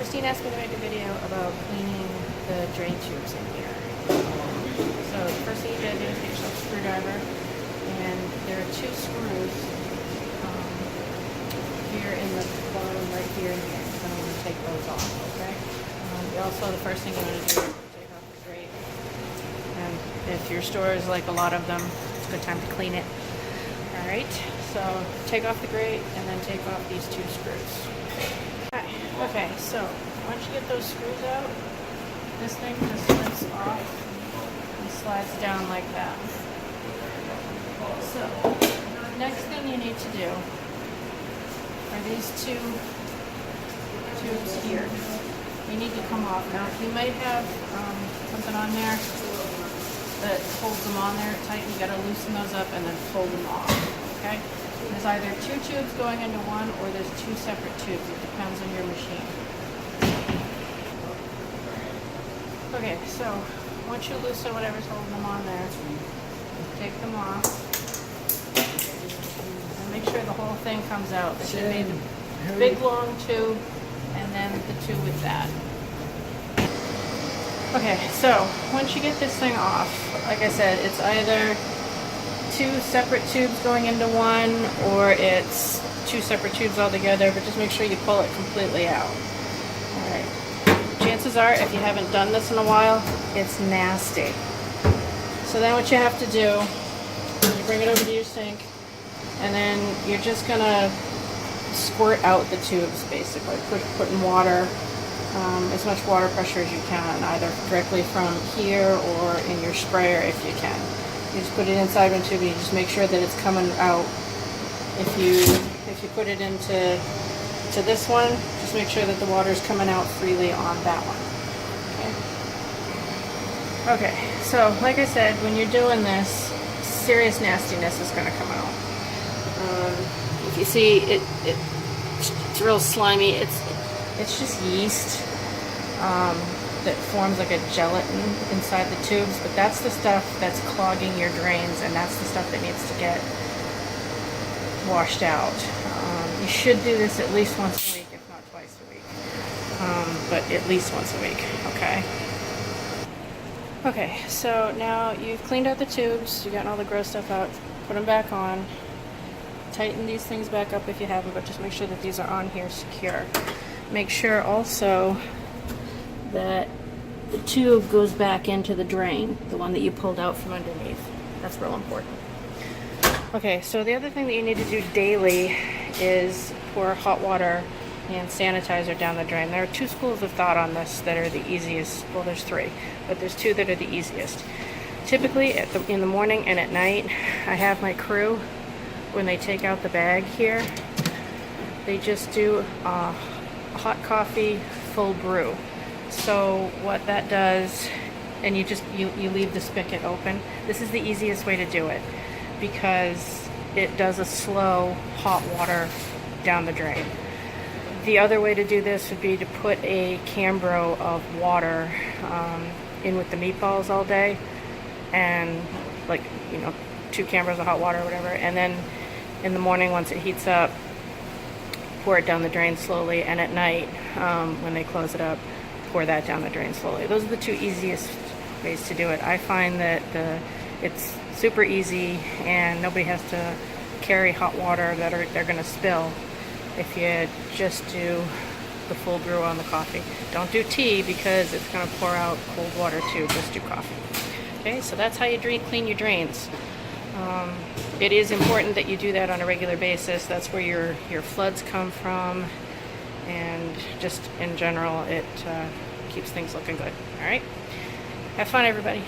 Christine asked me to make a video about cleaning the drain tubes in here. So the first thing you gotta do is get yourself a screwdriver, and there are two screws here in the bottom, right here and here. So I'm going to take those off, okay? Also, the first thing you want to do is take off the grate. And if your store is like a lot of them, it's a good time to clean it. Alright, so take off the grate and then take off these two screws. Okay, so once you get those screws out, this thing just slips off and slides down like that. So, next thing you need to do are these two tubes here. They need to come off. Now, you might have something on there that holds them on there tight. You got to loosen those up and then fold them off. Okay? There's either two tubes going into one, or there's two separate tubes. It depends on your machine. Okay, so once you loosen whatever's holding them on there, take them off. Make sure the whole thing comes out. It should be the big long tube and then the tube with that. Okay, so once you get this thing off, like I said, it's either two separate tubes going into one, or it's two separate tubes all together, but just make sure you pull it completely out. Alright. Chances are, if you haven't done this in a while, it's nasty. So then what you have to do, you bring it over to your sink, and then you're just gonna squirt out the tubes, basically. Putting water, as much water pressure as you can, either directly from here or in your sprayer if you can. You just put it inside one tube and you just make sure that it's coming out. If you put it into this one, just make sure that the water is coming out freely on that one. Okay, so like I said, when you're doing this, serious nastiness is going to come out. If you see it's real slimy. It's just yeast that forms like a gelatin inside the tubes, but that's the stuff that's clogging your drains, and that's the stuff that needs to get washed out. You should do this at least once a week, if not twice a week, but at least once a week. Okay, so now you've cleaned out the tubes, you've gotten all the gross stuff out, put them back on. Tighten these things back up if you haven't, but just make sure that these are on here secure. Make sure also that the tube goes back into the drain, the one that you pulled out from underneath. That's real important. Okay, so the other thing that you need to do daily is pour hot water and sanitizer down the drain. There are two schools of thought on this that are the easiest. Well, there's three, but there's two that are the easiest. Typically, in the morning and at night, I have my crew, when they take out the bag here, they just do a hot coffee full brew. So what that does, and you leave the spigot open. This is the easiest way to do it because it does a slow hot water down the drain. The other way to do this would be to put a Cambro of water in with the meatballs all day, and 2 Cambros of hot water or whatever, and then in the morning once it heats up, pour it down the drain slowly, and at night when they close it up, pour that down the drain slowly. Those are the two easiest ways to do it. I find that it's super easy and nobody has to carry hot water that they're going to spill if you just do the full brew on the coffee. Don't do tea because it's going to pour out cold water too. Just do coffee. Okay, so that's how you clean your drains. It is important that you do that on a regular basis. That's where your floods come from, and just in general, it keeps things looking good. All right, have fun, everybody.